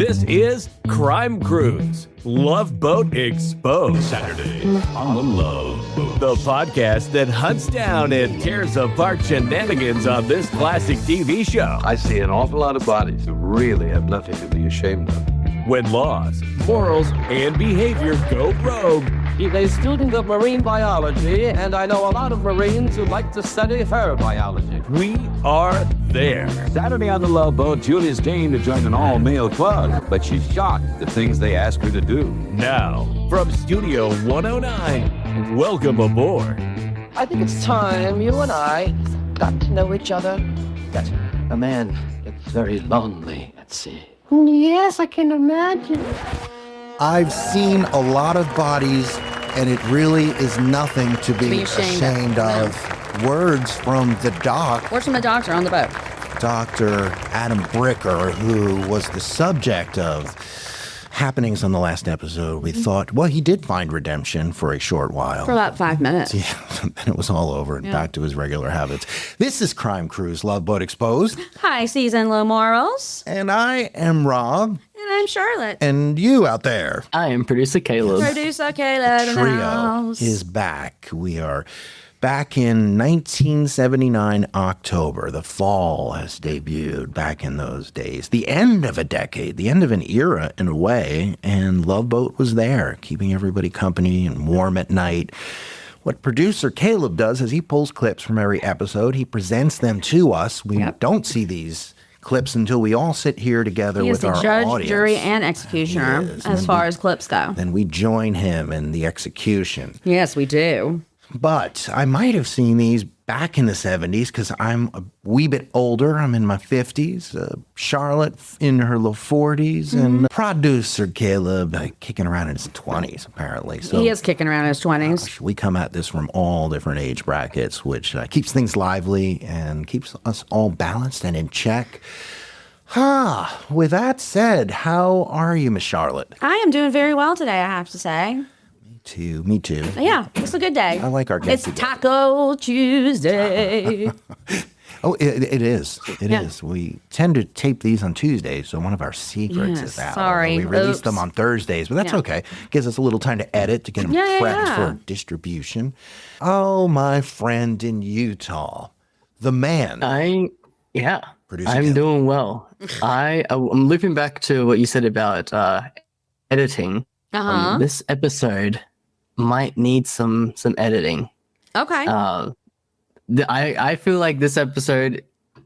This is Crime Cruise, Love Boat Exposed. Saturday on the Love Boat. The podcast that hunts down and tears apart shenanigans on this classic TV show. I see an awful lot of bodies who really have nothing to be ashamed of. When laws, morals, and behavior go rogue. He's a student of marine biology, and I know a lot of Marines who like to study her biology. We are there. Saturday on the Love Boat, Julia's game to join an all-male club, but she's shocked at the things they ask her to do. Now, from Studio 109, welcome aboard. I think it's time you and I got to know each other better. A man gets very lonely at sea. Yes, I can imagine. I've seen a lot of bodies, and it really is nothing to be ashamed of. Words from the doc. Words from the doctor on the boat. Dr. Adam Bricker, who was the subject of happenings on the last episode. We thought, well, he did find redemption for a short while. For about 5 minutes. Yeah, then it was all over and back to his regular habits. This is Crime Cruise, Love Boat Exposed. High season, low morals. And I am Rob. And I'm Charlotte. And you out there. I am producer Caleb. Producer Caleb in the Trio house. is back. We are back in 1979 October. The fall has debuted back in those days. The end of a decade, the end of an era in a way, and Love Boat was there, keeping everybody company and warm at night. What producer Caleb does is he pulls clips from every episode. He presents them to us. We don't see these clips until we all sit here together with our audience. He is the judge, jury, and executioner as far as clips go. Then we join him in the execution. Yes, we do. But I might have seen these back in the 70s because I'm a wee bit older. I'm in my 50s. Charlotte in her low 40s. And producer Caleb kicking around in his 20s, apparently. So he is kicking around in his 20s. We come at this from all different age brackets, which keeps things lively and keeps us all balanced and in check. With that said, how are you, Miss Charlotte? I am doing very well today, I have to say. Me too. Yeah, it's a good day. I like our It's Taco Tuesday. Oh, it is. It is. We tend to tape these on Tuesdays, so one of our secrets is out. Sorry. We release them on Thursdays, but that's okay. Gives us a little time to edit, to get them prepped for distribution. Oh, my friend in Utah, the man. I'm doing well. I'm looping back to what you said about editing. This episode might need some editing. Okay. I feel like this episode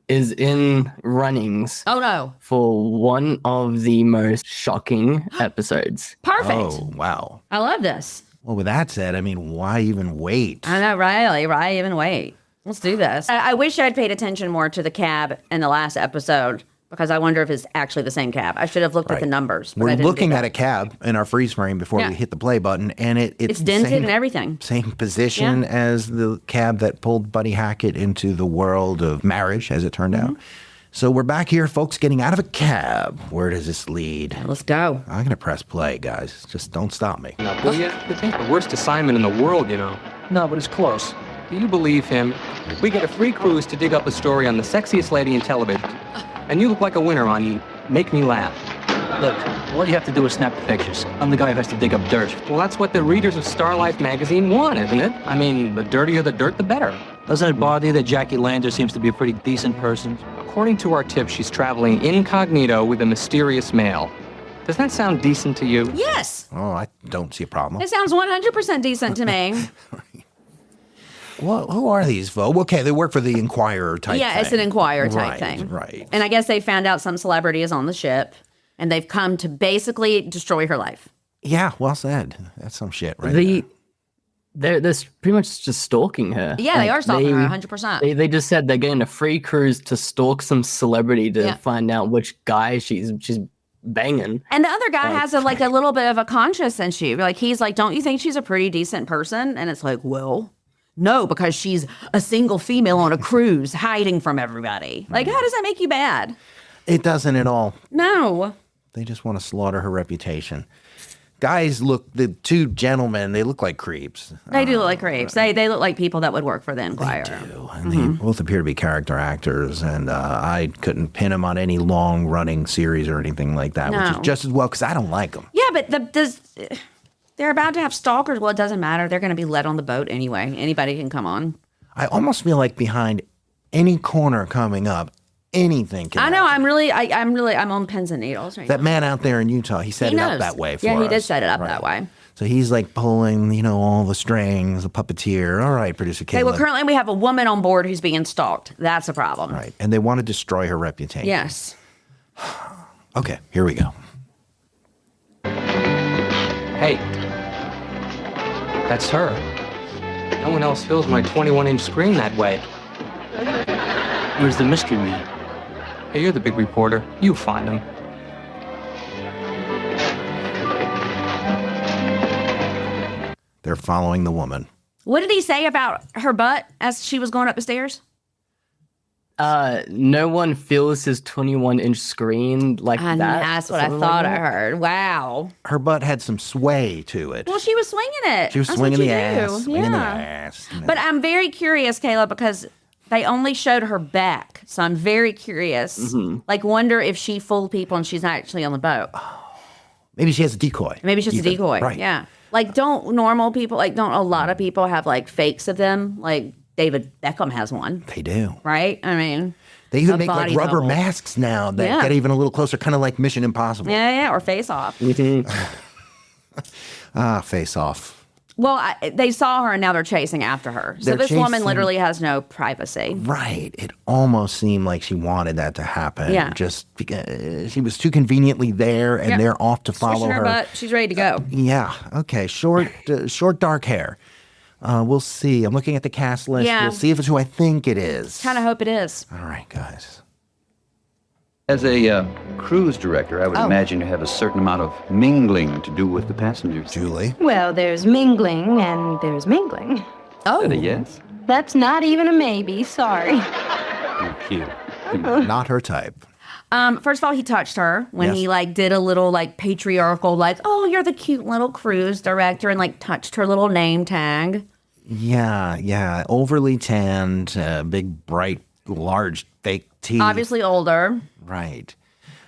is in runnings. Oh no! For one of the most shocking episodes. Perfect. Oh wow! I love this. Well, with that said, I mean, why even wait? I know, Riley. Why even wait? Let's do this. I wish I'd paid attention more to the cab in the last episode, because I wonder if it's actually the same cab. I should have looked at the numbers. We're looking at a cab in our freeze frame before we hit the play button, and it's dented and everything. Same position as the cab that pulled Buddy Hackett into the world of marriage, as it turned out. So we're back here, folks, getting out of a cab. Where does this lead? Let's go. I'm going to press play, guys. Just don't stop me. Now, will you? This ain't the worst assignment in the world, you know. No, but it's close. Do you believe him? We get a free cruise to dig up a story on the sexiest lady in television. And you look like a winner on you. Make me laugh. Look, all you have to do is snap the pictures. I'm the guy who has to dig up dirt. Well, that's what the readers of Starlife magazine want, isn't it? I mean, the dirtier the dirt, the better. Doesn't it bother you that Jackie Lander seems to be a pretty decent person? According to our tip, she's traveling incognito with a mysterious male. Does that sound decent to you? Yes. Oh, I don't see a problem. It sounds 100% decent to me. Well, who are these folks? Okay, they work for the Inquirer type thing. Yeah, it's an Inquirer type thing. Right. And I guess they found out some celebrity is on the ship, and they've come to basically destroy her life. Yeah, well said. That's some shit, right? They're pretty much just stalking her. Yeah, they are stalking her, 100%. They just said they're getting a free cruise to stalk some celebrity to find out which guy she's banging. And the other guy has a little bit of a conscience issue. Like, he's like, don't you think she's a pretty decent person? And it's like, well, no, because she's a single female on a cruise hiding from everybody. Like, how does that make you bad? It doesn't at all. No. They just want to slaughter her reputation. guys the two gentlemen, they look like creeps. They do look like creeps. They look like people that would work for the Enquirer. They do. And they both appear to be character actors, and I couldn't pin them on any long-running series or anything like that, which is just as well, because I don't like them. Yeah, but they're about to have stalkers. Well, it doesn't matter. They're going to be let on the boat anyway. Anybody can come on. I almost feel like behind any corner coming up, anything can I know. happen. I'm on pins and needles right That now. man out there in Utah, he set it up that way for us. Yeah, he did set it up Right. that way. So he's like pulling, all the strings, a puppeteer. All right, producer Caleb. Okay, well, currently we have a woman on board who's being stalked. That's a problem. Right, and they want to destroy her reputation. Yes. Okay, here we go. Hey, that's her. No one else fills my 21-inch screen that way. Where's the mystery man? Hey, you're the big reporter. You find him. They're following the woman. What did he say about her butt as she was going up the stairs? No one fills his 21-inch screen like that. That's what I thought I heard. Wow. Her butt had some sway to it. Well, she was swinging it. She was That's swinging what the you ass. do. Swinging the Yeah. ass. But I'm very curious, Caleb, because they only showed her back. So I'm very curious. Mm-hmm. Like, wonder if she fooled people and she's not actually on the boat. Maybe she has a decoy. Maybe it's just a decoy. Right. Yeah. Like, don't normal people, like, don't a lot of people have, like, fakes of them? Like, David Beckham has one. They do. Right? I mean, They even a make like body rubber double. masks now that Yeah. get even a little closer, kind of like Mission Impossible. yeah, or face off. Face off. Well, they saw her and now they're chasing after her. So They're this woman chasing- literally has no privacy. Right. It almost seemed like she wanted that to happen. Yeah. Just because she was too conveniently there and Yep. they're off to follow Swishing her butt. She's ready to go. Yeah. Okay. Short, dark hair. We'll see. I'm looking at the cast list. Yeah. We'll see if it's who I think it is. Kind of hope it is. All right, guys. As a cruise director, I would imagine you have a certain amount of mingling to do with the passengers. Julie. Well, there's mingling and there's mingling. Is that a yes? That's not even a maybe, sorry. Thank you. Not her type. First of all, he touched her when Yes. he like did a little like patriarchal, like, oh, you're the cute little cruise director, and like touched her little name tag. Yeah. Overly tanned, big, bright, large, fake teeth. Obviously older. Right.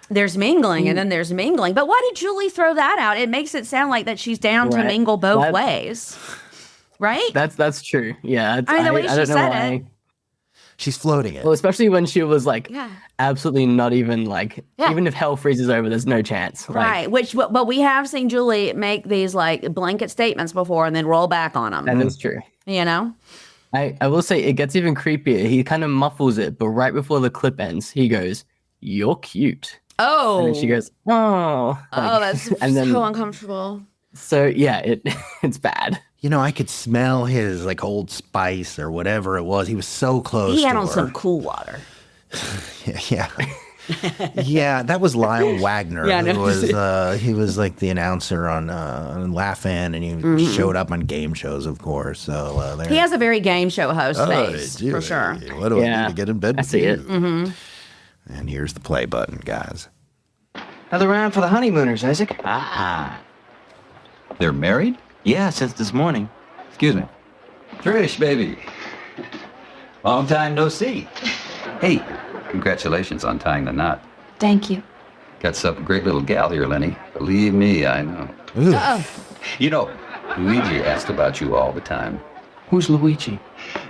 There's mingling and then there's mingling. But why did Julie throw that out? It makes it sound like that she's down to Right. mingle both That- ways. Right? That's true. Yeah. I mean, the way I she don't know said why. it. She's floating it. Well, especially when she was like, Yeah. absolutely not even like, Yeah. even if hell freezes over, there's no chance. Like, Right. But we have seen Julie make these like blanket statements before and then roll back on them. that is true. You know? I will say it gets even creepier. He kind of muffles it, but right before the clip ends, he goes, "You're cute." Oh. And then she goes, "Oh." Oh, that's and then, so uncomfortable. So yeah, it's bad. I could smell his like Old Spice or whatever it was. He was so close He had to on her. some cool water. Yeah. Yeah, that was Lyle Wagner. Yeah, I know. Who was he was like the announcer on Laugh-In, and he showed up on game shows, of course. So there. He has a very game show host face, Julie, for sure. What do I Yeah, need to get in bed I with see you? it. Mm-hmm. And here's the play button, guys. Another round for the honeymooners, Isaac. They're married? Yeah, since this morning. Excuse me. Trish, baby. Long time no see. Hey, congratulations on tying the knot. Thank you. Got some great little gal here, Lenny. Believe me, I know. You know, Luigi asked about you all the time. Who's Luigi?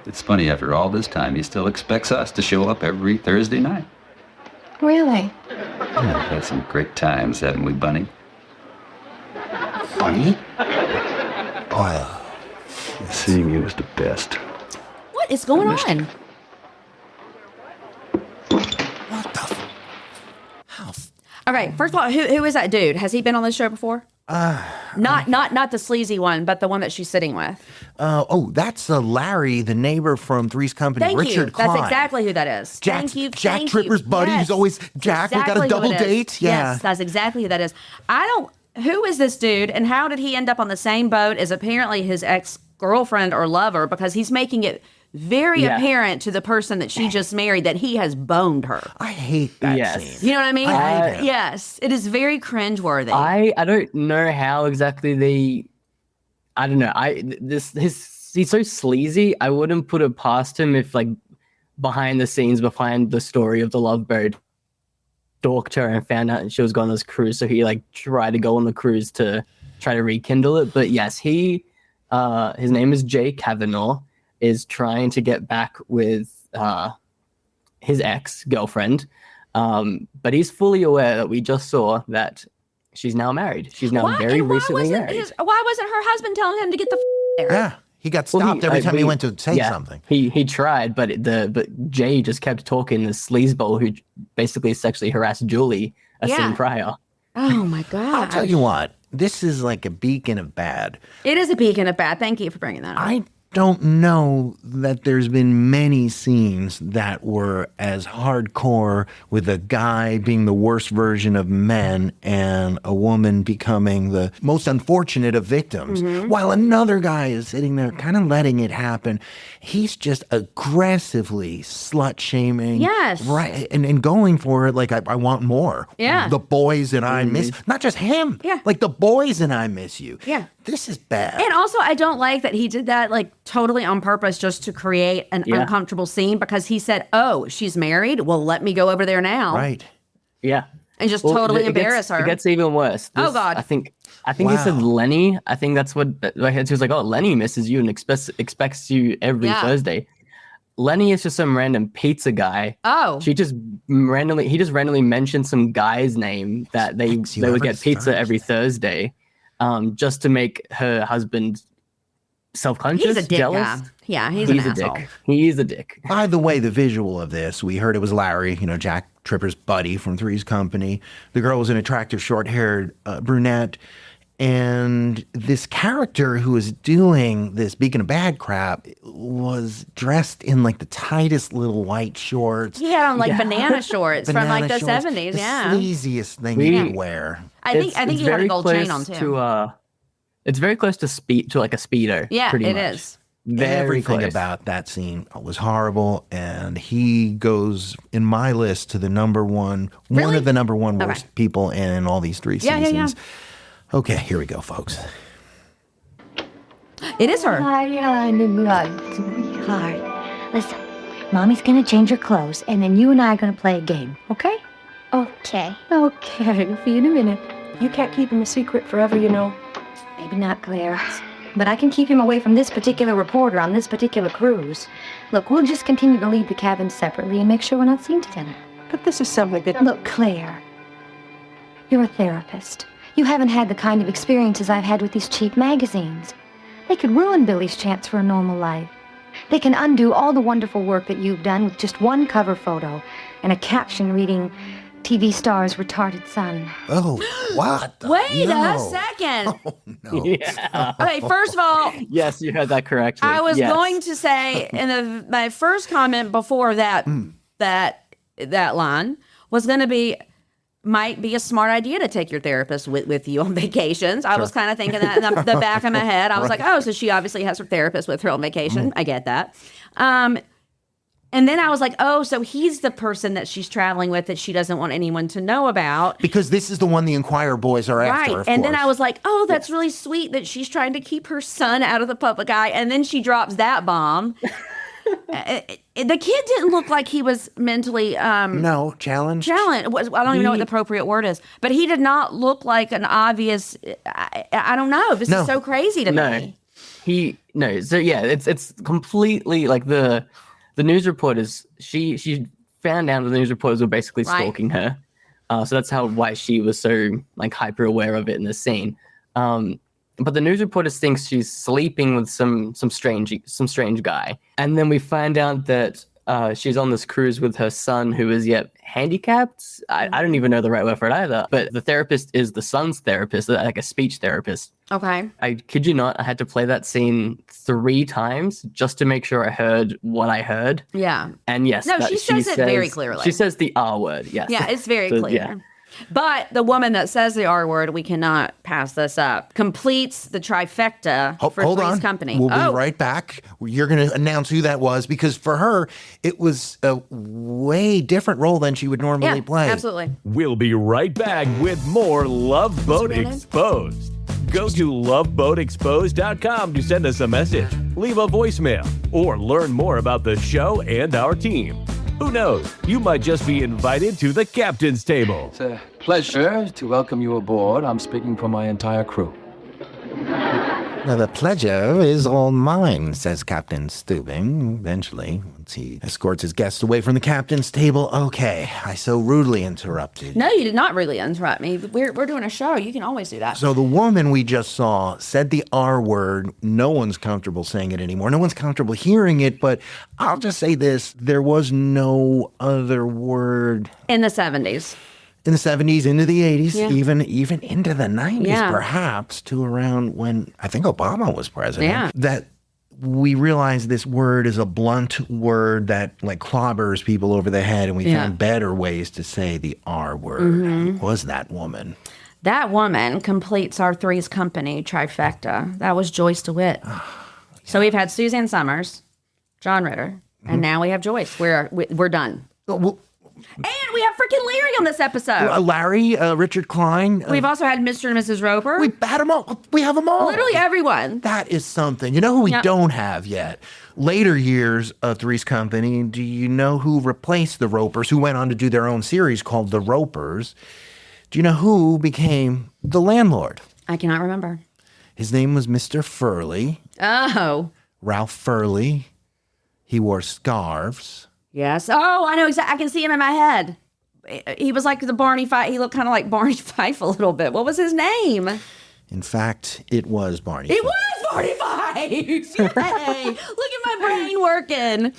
It's funny, after all this time, he still expects us to show up every Thursday night. Really? Yeah, had some great times, haven't we, Bunny? Bunny? Oh, Seeing you is the best. What is going on? what the? How? Okay, first of all, who is that dude? Has he been on this show before? Not the sleazy one, but the one that she's sitting with. That's Larry, the neighbor from Three's Company. Thank Richard you. Klein. That's exactly who that is. Jack's- Thank you. Jack thank Tripper's you. buddy who's always, Jack, we got a Exactly who double it is. date? Yeah. Yes, that's exactly who that is. Who is this dude and how did he end up on the same boat as apparently his ex-girlfriend or lover? Because he's making it very apparent to the person that she just married that he has boned her. I hate that scene. You know what I mean? I hate it. Yes. It is very cringeworthy. I don't know how exactly I don't know. He's so sleazy. I wouldn't put it past him if like behind the scenes, behind the story of the Lovebird, stalked her and found out she was going on this cruise. So he like tried to go on the cruise to try to rekindle it. But yes, his name is Jay Kavanaugh, is trying to get back with his ex-girlfriend. But he's fully aware that we just saw that she's now married. She's now very recently married. Why wasn't her husband telling him to get the there? Yeah. He got stopped every time he went to say something. He tried, but Jay just kept talking, this sleazeball who basically sexually harassed Julie a scene prior. Oh my God. I'll tell you what, this is like a beacon of bad. It is a beacon of bad. Thank you for bringing that up. I don't know that there's been many scenes that were as hardcore, with a guy being the worst version of men and a woman becoming the most unfortunate of victims, while another guy is sitting there kind of letting it happen. He's just aggressively slut-shaming. Yes. Right, and going for it like, I want more. Yeah. The boys and I miss, not just him. Yeah. Like the boys and I miss you. Yeah. This is bad. And also, I don't like that he did that like totally on purpose just to create an uncomfortable scene, because he said, oh, she's married? Well, let me go over there now. Right. Yeah. And just totally embarrass her. It gets even worse. Oh, God. I think he said Lenny. I think that's what he was like, oh, Lenny misses you and expects you every Thursday. Lenny is just some random pizza guy. Oh. He just randomly mentioned some guy's name that they would get pizza every Thursday. Just to make her husband self-conscious, he's a dick jealous. guy. Yeah, he's an asshole. Dick. He's a dick. By the way, the visual of this, we heard it was Larry, Jack Tripper's buddy from Three's Company. The girl was an attractive, short-haired brunette. And this character who was doing this beacon of bad crap was dressed in like the tightest little white shorts. He had on like banana shorts from like the shorts, 70s. the Yeah. sleaziest thing you could wear. I think he had a gold chain on too. It's very close to like a Speedo. Yeah, pretty it much. is. Everything about that scene was horrible, and he goes in my list to the number one, one of the number one worst people in all these three seasons. Yeah. Okay, here we go, folks. It is her. Sweetheart. Listen, Mommy's gonna change her clothes, and then you and I are gonna play a game, okay? Okay. Okay, we'll see you in a minute. You can't keep him a secret forever, you know. Maybe not, Claire. But I can keep him away from this particular reporter on this particular cruise. Look, we'll just continue to leave the cabins separately and make sure we're not seen together. But this is something that... Look, Claire, you're a therapist. You haven't had the kind of experiences I've had with these cheap magazines. They could ruin Billy's chance for a normal life. They can undo all the wonderful work that you've done with just one cover photo and a caption reading, TV star's retarded son. Oh, what? Wait a second. Oh, no. Yeah. Okay, first of all, yes, you heard that correctly. I was going to say in my first comment before that line was going to be, might be a smart idea to take your therapist with you on vacations. I was kind of thinking that in the back of my head. I was like, oh, so she obviously has her therapist with her on vacation. I get that. And then I was like, oh, so he's the person that she's traveling with that she doesn't want anyone to know about. Because this is the one the Inquirer boys are after, of And course. then I was like, oh, that's really sweet that she's trying to keep her son out of the public eye. And then she drops that bomb. The kid didn't look like he was mentally challenged. I don't even know what the appropriate word is, but he did not look like an obvious. I don't know. This is so crazy to me. So yeah, it's completely like the news reporters. She found out the news reporters were basically stalking her. So that's why she was so like hyper aware of it in the scene. But the news reporters think she's sleeping with some strange guy, and then we find out that she's on this cruise with her son, who is yet handicapped. I don't even know the right word for it either. But the therapist is the son's therapist, like a speech therapist. Okay. I kid you not, I had to play that scene 3 times just to make sure I heard what I heard. Yeah. And yes, she says it very clearly. She says the R word. Yes. Yeah, it's very clear. Yeah. But the woman that says the R word, we cannot pass this up, completes the trifecta for Hold Three's on. Company. We'll be right back. You're going to announce who that was because for her, it was a way different role than she would normally play. Absolutely. We'll be right back with more Love Boat Exposed. Go to loveboatexposed.com to send us a message, leave a voicemail, or learn more about the show and our team. Who knows? You might just be invited to the captain's table. It's a pleasure to welcome you aboard. I'm speaking for my entire crew. Now, the pleasure is all mine, says Captain Stubing, eventually, once he escorts his guests away from the captain's table. Okay, I so rudely interrupted. No, you did not really interrupt me. We're doing a show. You can always do that. So the woman we just saw said the R word. No one's comfortable saying it anymore. No one's comfortable hearing it, but I'll just say this. There was no other word. In the 70s. In the 70s, into the 80s, even into the 90s, perhaps, to around when I think Obama was president, that we realized this word is a blunt word that like clobbers people over the head, and we found better ways to say the R word. Who was that woman? That woman completes our Three's Company trifecta. That was Joyce DeWitt. So we've had Suzanne Summers, John Ritter, and now we have Joyce. We're done. And we have freaking Larry on this episode. Larry, Richard Klein. We've also had Mr. and Mrs. Roper. We had them all. We have them all. Literally everyone. That is something. You know who we don't have yet? Later years of Three's Company, do you know who replaced the Ropers, who went on to do their own series called The Ropers? Do you know who became the landlord? I cannot remember. His name was Mr. Furley. Oh. Ralph Furley. He wore scarves. Yes. Oh, I know exactly. I can see him in my head. He was like the Barney Fife. He looked kind of like Barney Fife a little bit. What was his name? In fact, it was Barney. It was Barney Fife. Yay. Look at my brain working.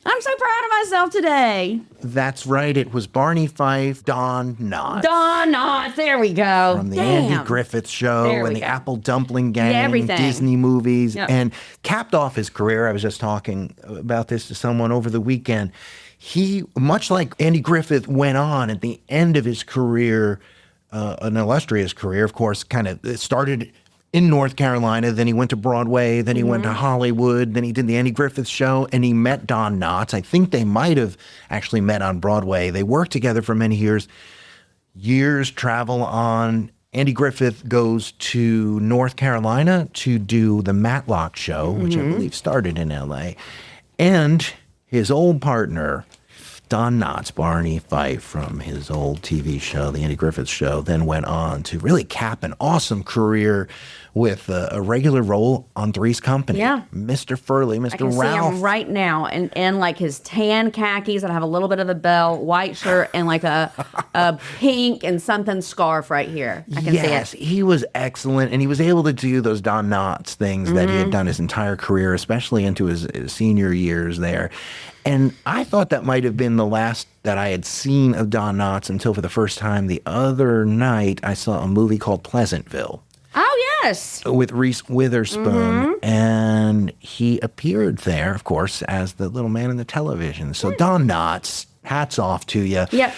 I'm so proud of myself today. That's right. It was Barney Fife, Don Knotts. Don Knotts. There we go. From the Andy Griffith Show and the Apple Dumpling Gang, everything. Disney movies, and capped off his career. I was just talking about this to someone over the weekend. He, much like Andy Griffith, went on at the end of his career, an illustrious career, of course, kind of started in North Carolina, then he went to Broadway, then he went to Hollywood, then he did the Andy Griffith Show, and he met Don Knotts. I think they might have actually met on Broadway. They worked together for many years. Years travel on. Andy Griffith goes to North Carolina to do the Matlock Show, which I believe started in L.A., and his old partner, Don Knotts, Barney Fife, from his old TV show, The Andy Griffith Show, then went on to really cap an awesome career with a regular role on Three's Company. Yeah. Mr. Furley, Mr. I can Ralph. see him right now in like his tan khakis that have a little bit of a belt, white shirt, and like a pink and something scarf right here. I can see it. Yes, he was excellent, and he was able to do those Don Knotts things that he had done his entire career, especially into his senior years there. And I thought that might have been the last that I had seen of Don Knotts until for the first time the other night I saw a movie called Pleasantville. Oh, yes. With Reese Witherspoon. And he appeared there, of course, as the little man in the television. So Don Knotts, hats off to you. Yep.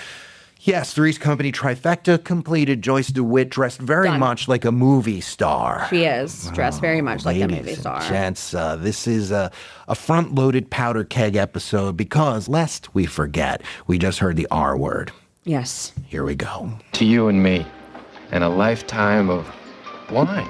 Yes, Three's Company trifecta completed. Joyce DeWitt dressed very much like a movie star. She is dressed very much like a movie star. Gents, this is a front-loaded powder keg episode because, lest we forget, we just heard the R word. Yes. Here we go. To you and me, and a lifetime of wine.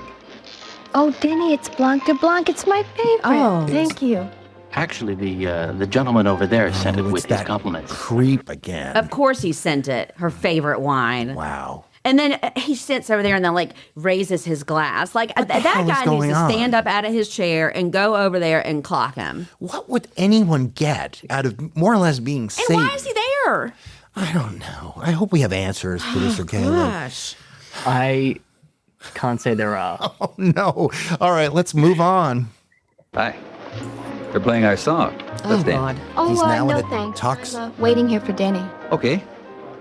Oh, Denny, it's Blanc de Blanc. It's my favorite. Oh. Thank you. Actually, the gentleman over there sent it with his compliments. Creep again. Of course he sent it, her favorite wine. Wow. And then he sits over there and then like raises his glass. Like that guy needs to stand up out of his chair and go over there and clock him. What would anyone get out of more or less being safe? And why is he there? I don't know. I hope we have answers, producer Caleb. Gosh. I can't say there are. Oh, no. All right, let's move on. Hi. They're playing our song. Let's dance. Oh, He's now in no a thanks. tux. I'm waiting here for Denny. Okay.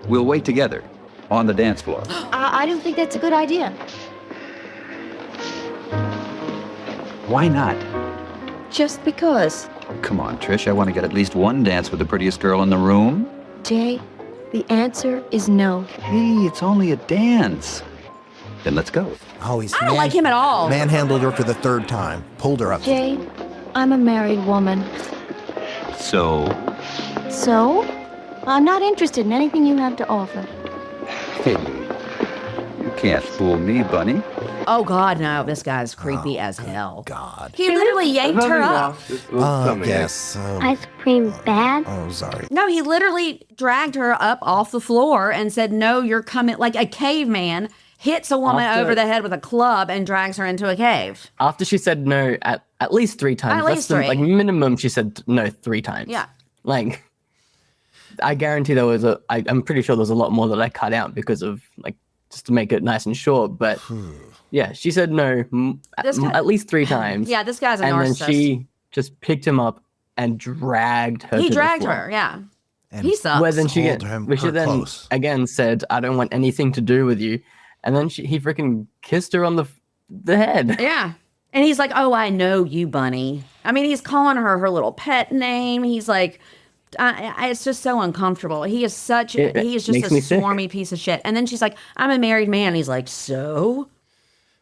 We'll wait together on the dance floor. I don't think that's a good idea. Why not? Just because. Come on, Trish. I want to get at least one dance with the prettiest girl in the room. Jay, The answer is no. Hey, it's only a dance. Then let's go. Oh, he's I don't like him at all. Manhandled her for the third time. Pulled her up. Jay, I'm a married woman. So? So? I'm not interested in anything you have to offer. Hey, you can't fool me, Bunny. Oh, God, no. This guy's creepy as hell. God. He literally yanked her up. Yes. Ice cream bad? Oh, sorry. No, he literally dragged her up off the floor and said, no, you're coming. Like a caveman hits a woman over the head with a club and drags her into a cave. After she said no at least 3 times. At least 3. Like minimum, she said no 3 times. Yeah. Like, I guarantee there was I'm pretty sure there was a lot more that I cut out because of, like, just to make it nice and short. But yeah, she said no at least 3 times. Yeah, this guy's a narcissist. And then she just picked him up and dragged her. He to dragged the floor. her, yeah. And he sucks. Where then she then close. again said, "I don't want anything to do with you," and then he freaking kissed her on the head. Yeah. And he's like, oh, I know you, Bunny. I mean, he's calling her little pet name. He's like, it's just so uncomfortable. He is just a swarmy piece of shit. And then she's like, I'm a married man. And he's like, so?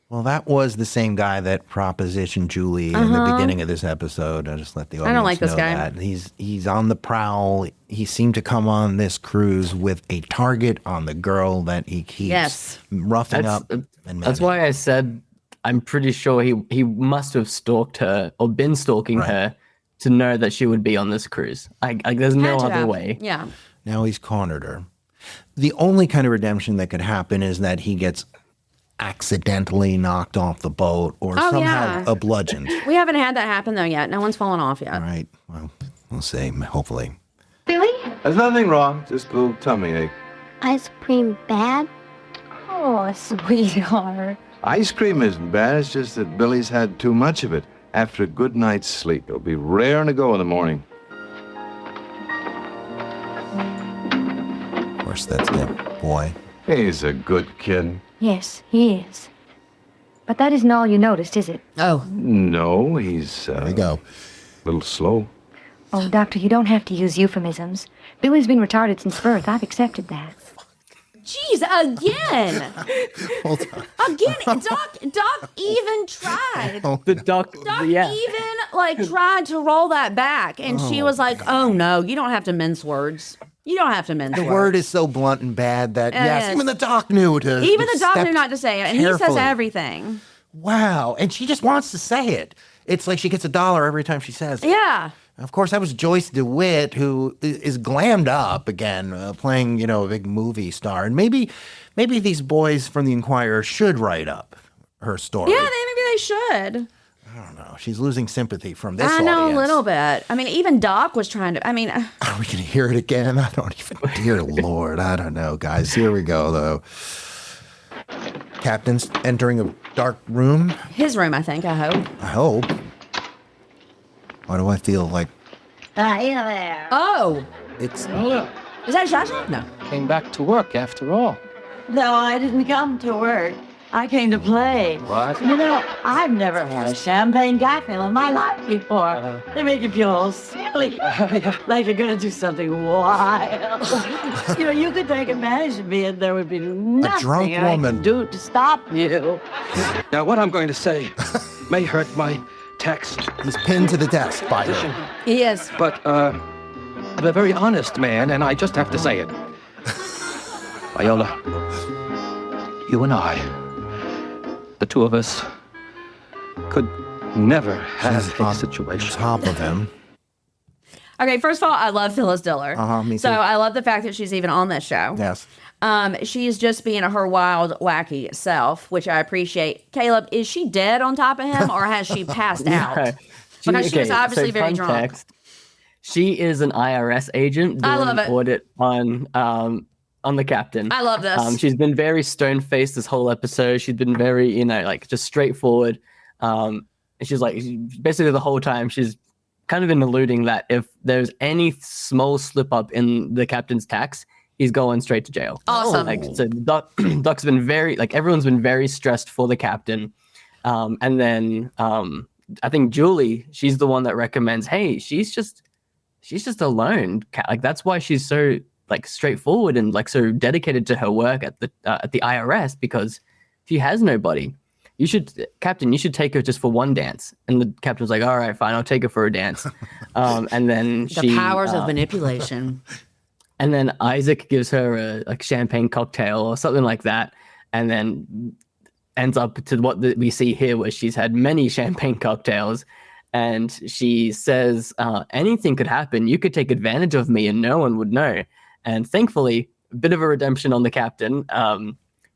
Well, that was the same guy that propositioned Julie in the beginning of this episode. I just let the audience I don't like this know guy. that. He's on the prowl. He seemed to come on this cruise with a target on the girl that he keeps roughing up. That's why I said I'm pretty sure he must have stalked her or been stalking her to know that she would be on this cruise. There's no other way. Yeah. Now he's cornered her. The only kind of redemption that could happen is that he gets accidentally knocked off the boat or somehow bludgeoned. We haven't had that happen, though, yet. No one's fallen off yet. All right. Well, we'll see. Hopefully. Billy? There's nothing wrong. Just a little tummy ache. Ice cream bad? Oh, sweetheart. Ice cream isn't bad. It's just that Billy's had too much of it. After a good night's sleep, it'll be raring to go in the morning. Of course, that's that boy. He's a good kid. Yes, he is. But that isn't all you noticed, is it? Oh. No, he's there we go. A little slow. Oh, Doctor, you don't have to use euphemisms. Billy's been retarded since birth. I've accepted that. Jeez, again. Hold on. Again, Doc even tried. Doc even tried to roll that back, and she was like, "Oh no, you don't have to mince words. You don't have to mince words." The word is so blunt and bad that even the doc knew to. Even the doc knew not to say it, and he says everything. Wow, and she just wants to say it. It's like she gets $1 every time she says it. Yeah. Of course, that was Joyce DeWitt, who is glammed up again, playing, a big movie star. And maybe these boys from the Inquirer should write up her story. Yeah, maybe they should. I don't know. She's losing sympathy from this I know audience. a little bit. I mean, even Doc was trying to. I mean, are we going to hear it again? I don't even. Dear Lord, I don't know, guys. Here we go, though. Captain's entering a dark room. His room, I think. I hope. Why do I feel like... Hey there. Oh. It's... Is that Shasha? No. Came back to work after all. No, I didn't come to work. I came to play. What? You know, I've never had a champagne cocktail in my life before. They make you feel all silly, like you're gonna do something wild. You could take advantage of me, and there would be nothing I could do to stop you. Now, what I'm going to say may hurt my text. He's pinned to the desk by her. He is. But I'm a very honest man, and I just have to say it. Viola, you and I, the two of us, could never have a situation. Top of him. Okay, first of all, I love Phyllis Diller. Me too. So I love the fact that she's even on this show. Yes. She's just being her wild, wacky self, which I appreciate. Caleb, is she dead on top of him, or has she passed out? Because she was obviously very drunk. She is an IRS agent doing an audit on the captain. I love this. She's been very stone-faced this whole episode. She's been very, just straightforward. She's basically the whole time she's kind of been alluding that if there's any small slip-up in the captain's tax, he's going straight to jail. Awesome. So Doc's been very, everyone's been very stressed for the captain. And then I think Julie, she's the one that recommends, hey, she's just alone. That's why she's so like straightforward and like so dedicated to her work at the IRS because she has nobody. Captain, you should take her just for one dance. And the captain was like, all right, fine, I'll take her for a dance. And then the powers of manipulation. And then Isaac gives her a like champagne cocktail or something like that. And then ends up to what we see here, where she's had many champagne cocktails. And she says, anything could happen. You could take advantage of me and no one would know. And thankfully, a bit of a redemption on the captain.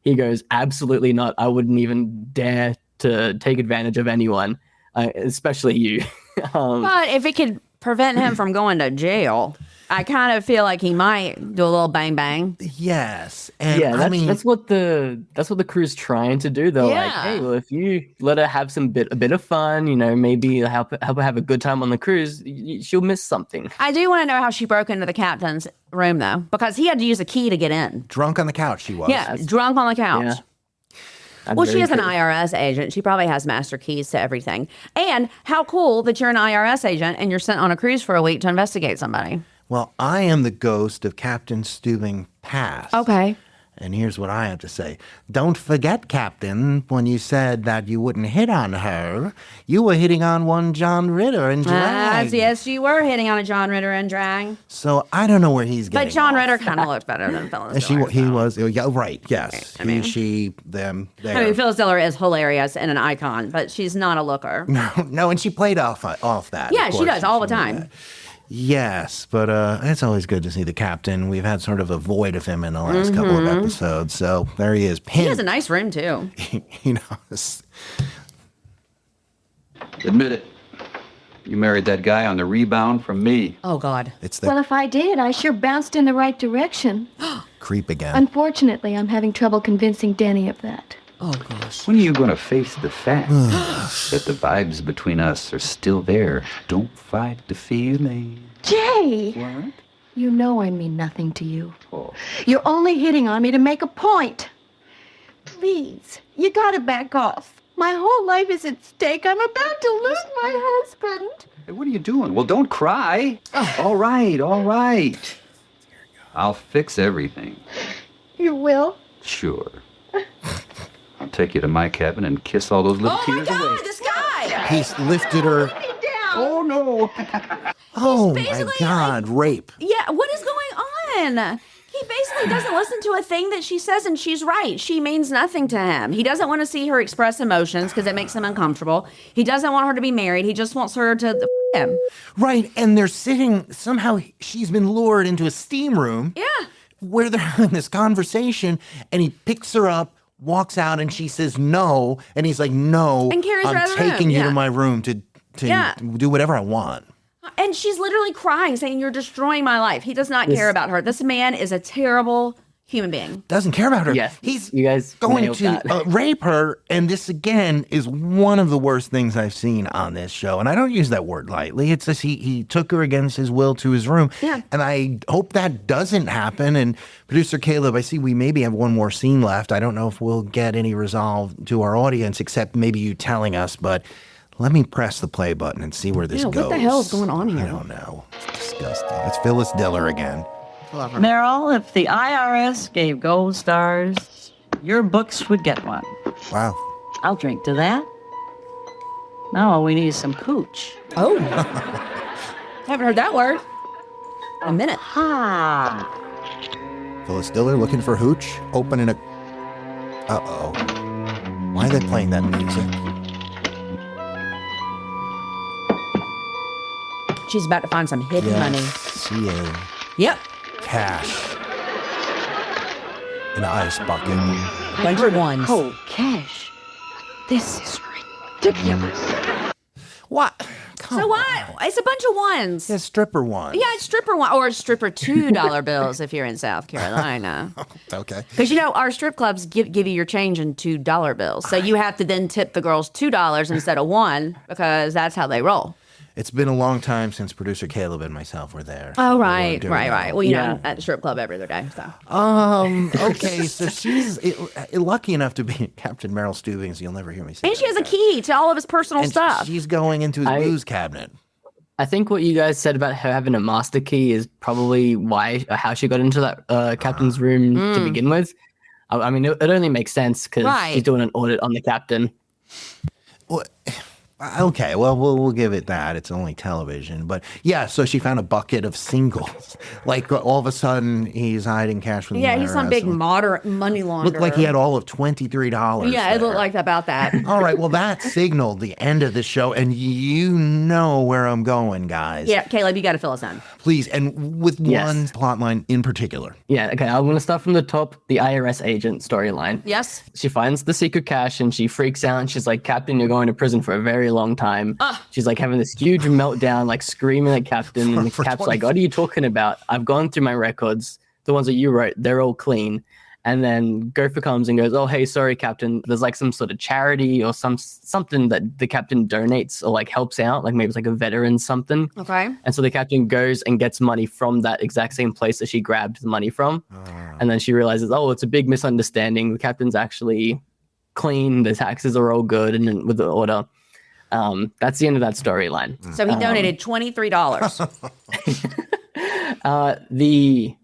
He goes, absolutely not. I wouldn't even dare to take advantage of anyone, especially you. But if it could prevent him from going to jail, I kind of feel like he might do a little bang bang. Yes, and yeah, that's what the crew's trying to do. Though, like, hey, well, if you let her have a bit of fun, you know, maybe help her have a good time on the cruise, she'll miss something. I do want to know how she broke into the captain's room though, because he had to use a key to get in. Drunk on the couch, she was. Yeah, drunk on the couch. Yeah. Well, she is an IRS agent. She probably has master keys to everything. And how cool that you're an IRS agent and you're sent on a cruise for a week to investigate somebody. Well, I am the ghost of Captain Steubing past. Okay. And here's what I have to say. Don't forget, Captain, when you said that you wouldn't hit on her, you were hitting on one John Ritter and drag. Yes, you were hitting on a John Ritter and drag. So I don't know where he's getting But John off. Ritter kind of looked better than Phyllis Diller. He was, yeah, right, yes. I mean, she, them, there. I mean, Phyllis Diller is hilarious and an icon, but she's not a looker. No, and she played off that. Yeah, she does all the time. Yes, but it's always good to see the captain. We've had sort of a void of him in the last couple of episodes, so there he is. He has a nice room, too. You know. Admit it. You married that guy on the rebound from me. Oh, God. Well, if I did, I sure bounced in the right direction. Creep again. Unfortunately, I'm having trouble convincing Denny of that. Oh, gosh. When are you going to face the fact that the vibes between us are still there? Don't fight the feeling. Jay! What? You know I mean nothing to you. Oh. You're only hitting on me to make a point. Please, you gotta back off. My whole life is at stake. I'm about to lose my husband. Hey, what are you doing? Well, don't cry. All right, all right. I'll fix everything. You will? Sure. I'll take you to my cabin and kiss all those little tears away. Oh, this guy! He's lifted her. Oh, no. Oh, my God, rape. Yeah, what is going on? He basically doesn't listen to a thing that she says, and she's right. She means nothing to him. He doesn't want to see her express emotions because it makes him uncomfortable. He doesn't want her to be married. He just wants her to him. Right, and they're sitting, somehow she's been lured into a steam room. Yeah. Where they're having this conversation, and he picks her up, walks out, and she says no, and he's like, no, and carries her out I'm of the room. taking you Yeah. to my room to do whatever I want. And she's literally crying, saying, you're destroying my life. He does not care about her. This man is a terrible human being. Doesn't care about her. Yes, He's you guys going to rape her, and this, again, is one of the worst things I've seen on this show. And I don't use that word lightly. It's just he took her against his will to his room. Yeah. And I hope that doesn't happen. And producer Caleb, I see we maybe have one more scene left. I don't know if we'll get any resolve to our audience, except maybe you telling us, but let me press the play button and see where this goes. What the hell is going on here? I don't know. It's disgusting. It's Phyllis Diller again. Love her. Meryl, if the IRS gave gold stars, your books would get one. Wow. I'll drink to that. Now all we need is some cooch. Oh. Haven't heard that word in a minute. Ha! Phyllis Diller looking for hooch, opening a... Uh-oh. Why are they playing that music? She's about to find some hidden money. CA. Yep. Cash. An ice bucket. Bunch of ones. Oh, cash. This is ridiculous. What? So what? It's a bunch of ones. Yeah, stripper one. Yeah, it's stripper one or stripper $2 bills if you're in South Carolina. Okay. Because, you know, our strip clubs give you your change in $2 bills. So you have to then tip the girls $2 instead of $1 because that's how they roll. It's been a long time since producer Caleb and myself were there. Oh, right. Well, you know, Yeah. I'm at the strip club every other day. So. Okay, so she's lucky enough to be Captain Meryl Steubing, so you'll never hear me say And she has a key to all of his personal and stuff. she's going into his booze cabinet. I think what you guys said about her having a master key is probably how she got into that captain's room to begin with. I mean, it only makes sense because she's doing an audit on the captain. Well, okay, well, we'll give it that. It's only television. But yeah, so she found a bucket of singles. Like all of a sudden, he's hiding cash from the IRS. He's some big moderate money launderer. Looked like he had all of $23. Yeah, it looked like about that. All right, well, that signaled the end of the show, and you know where I'm going, guys. Yeah, Caleb, you got to fill us in. Please, and with one plot line in particular. Yeah, okay, I'm going to start from the top, the IRS agent storyline. Yes. She finds the secret cash, and she freaks out, and she's like, Captain, you're going to prison for a very long time. She's like having this huge meltdown, like screaming at Captain, and the Cap's like, what are you talking about? I've gone through my records, the ones that you wrote, they're all clean. And then Gopher comes and goes, oh, hey, sorry, Captain. There's like some sort of charity or something that the captain donates or like helps out, like maybe it's like a veteran something. Okay. And so the captain goes and gets money from that exact same place that she grabbed the money from. And then she realizes, oh, it's a big misunderstanding. The captain's actually clean. The taxes are all good. And then with the order. That's the end of that storyline. So he donated $23. The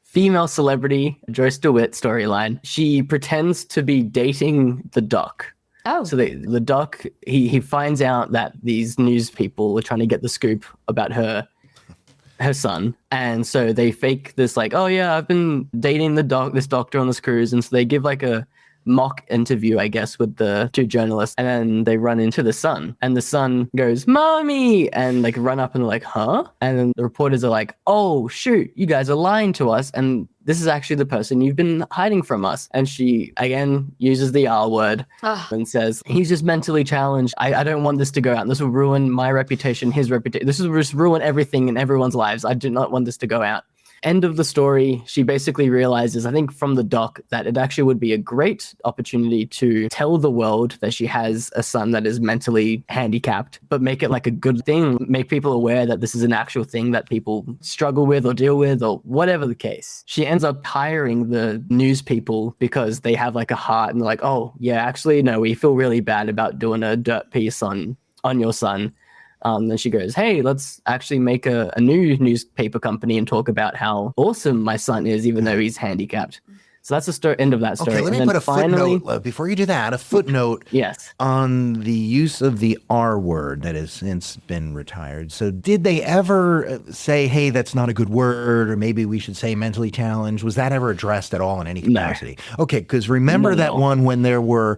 female celebrity, Joyce DeWitt storyline, she pretends to be dating the doc. Oh. So the doc, he finds out that these news people are trying to get the scoop about her son. And so they fake this like, oh yeah, I've been dating this doctor on this cruise. And so they give like a mock interview, I guess, with the two journalists, and then they run into the son, and the son goes, "Mommy!" and like run up and they're like, "Huh?" And then the reporters are like, "Oh shoot, you guys are lying to us, and this is actually the person you've been hiding from us." And she again uses the R word and says, "He's just mentally challenged. I don't want this to go out. This will ruin my reputation, his reputation. This will just ruin everything in everyone's lives. I do not want this to go out." End of the story, she basically realizes, I think from the doc, that it actually would be a great opportunity to tell the world that she has a son that is mentally handicapped, but make it like a good thing, make people aware that this is an actual thing that people struggle with or deal with or whatever the case. She ends up hiring the news people because they have like a heart and they're like, oh yeah, actually, no, we feel really bad about doing a dirt piece on your son. Then she goes, hey, let's actually make a new newspaper company and talk about how awesome my son is, even though he's handicapped. So that's the end of that story. Okay, let me put a footnote, before you do that, a footnote on the use of the R word that has since been retired. So did they ever say, hey, that's not a good word, or maybe we should say mentally challenged? Was that ever addressed at all in any capacity? No. Okay, because remember that one when there were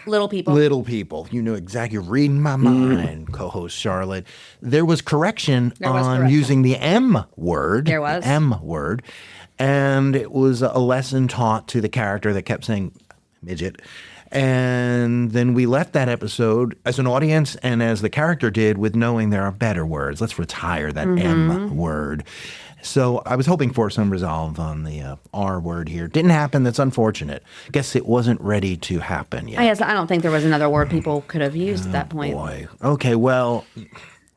Little people. You know exactly. You're reading my mind, co-host Charlotte. There was correction on using the M word. There was. The M word. And it was a lesson taught to the character that kept saying midget. And then we left that episode as an audience and as the character did with knowing there are better words. Let's retire that M word. So I was hoping for some resolve on the R word here. Didn't happen. That's unfortunate. Guess it wasn't ready to happen yet. I don't think there was another word people could have used at that point. Boy. Okay, well,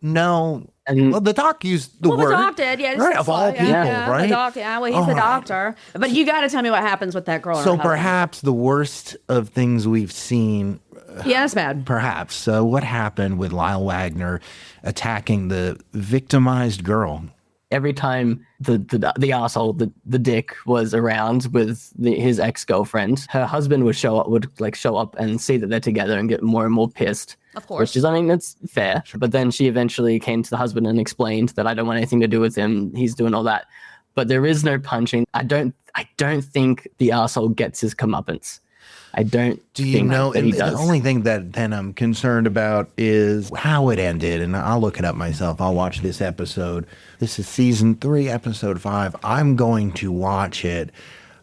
no. Well, the doc used the word. The doc did, yeah. Right, of all people, right? The doc, well, he's the doctor. But you got to tell me what happens with that girl. So perhaps the worst of things we've seen. Yeah, it's bad. Perhaps. What happened with Lyle Wagner attacking the victimized girl? Every time the asshole, the dick was around with his ex-girlfriend, her husband would show up and see that they're together and get more and more pissed. Of course. Which is, I mean, that's fair. But then she eventually came to the husband and explained that I don't want anything to do with him. He's doing all that. But there is no punching. I don't think the asshole gets his comeuppance. I don't. Do you know? And the only thing that then I'm concerned about is how it ended. And I'll look it up myself. I'll watch this episode. This is season 3, episode 5. I'm going to watch it.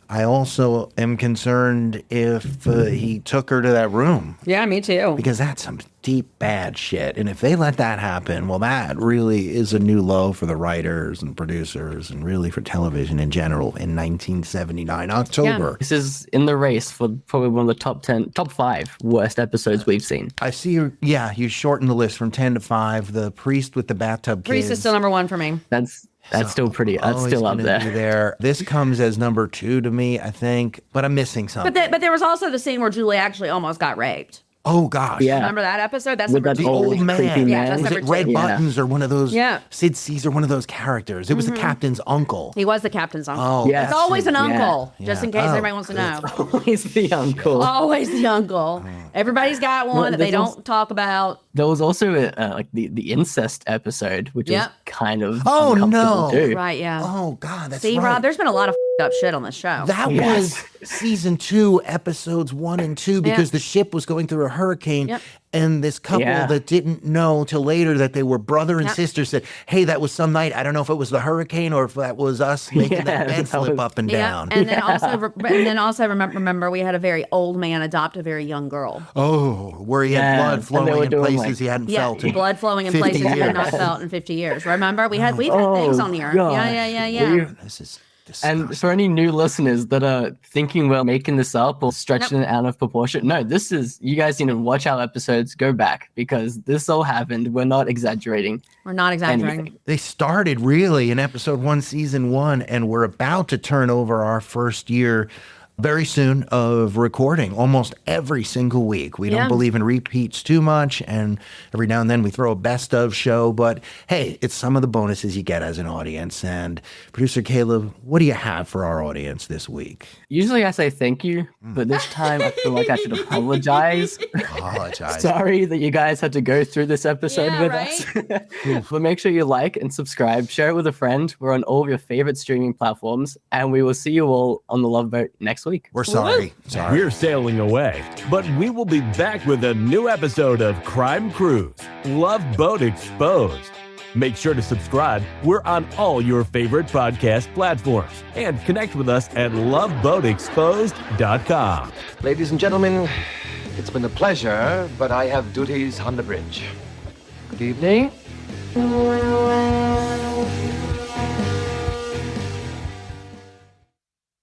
I also am concerned if he took her to that room. Yeah, me too. Because that's some deep, bad shit. And if they let that happen, well, that really is a new low for the writers and producers and really for television in general in 1979, October. Yeah. This is in the race for probably one of the top 5 worst episodes we've seen. I see you shortened the list from 10 to 5. The Priest with the Bathtub Kids. Priest is still number 1 for me. That's still pretty. That's still up there. This comes as number 2 to me, I think, but I'm missing something. But there was also the scene where Julie actually almost got raped. Oh gosh. Yeah. Remember that episode? That's With that The old old man. creepy Yeah, that's Was number it Red 2. Buttons or one of those? Yeah. Sid Caesar, one of those characters. It was the captain's uncle. He was the captain's uncle. Oh, Yes. It's always an Yeah. uncle, just in case Oh, everybody wants to know. He's the uncle. Always the uncle. Everybody's got one that they there's don't talk about. There was also like the incest episode, which Yep. was kind of Oh, uncomfortable no. too. Right, yeah. Oh God, that's See, right. Rob, there's been a lot of up shit on this show. That Yes. was season 2, episodes 1 and 2, because Yeah. the ship was going through a hurricane. Yep. And this couple Yeah. that didn't know till later that they were brother and Yep. sister said, hey, that was some night. I don't know if it was the hurricane or if that was us making Yeah, that bed that flip was- up and Yeah, down. and then also remember we had a very old man adopt a very young girl. Oh, where he had Yeah, blood and they flowing were in doing, places like- he hadn't Yeah, felt in blood flowing in 50 places he had not years. felt in 50 years. Remember, we've had Oh, things on here. God. Yeah. This is disgusting. And for any new listeners that are thinking we're making this up or stretching it out of proportion, no, this is, you guys need to watch our episodes, go back, because this all happened. We're not exaggerating. We're not exaggerating. anything. They started really in episode 1, season 1, and we're about to turn over our first year very soon of recording almost every single week. We Yeah. don't believe in repeats too much, and every now and then we throw a best of show, but hey, it's some of the bonuses you get as an audience. And producer Caleb, what do you have for our audience this week? Usually I say thank you, but this time I feel like I should apologize. Apologize. Sorry that you guys had to go through this episode Yeah, with right? us. But make sure you like and subscribe, share it with a friend. We're on all of your favorite streaming platforms, and we will see you all on the Love Boat next week. We're sorry. We're sailing away, but we will be back with a new episode of Crime Cruise, Love Boat Exposed. Make sure to subscribe. We're on all your favorite podcast platforms. And connect with us at loveboatexposed.com. Ladies and gentlemen, it's been a pleasure, but I have duties on the bridge. Good evening.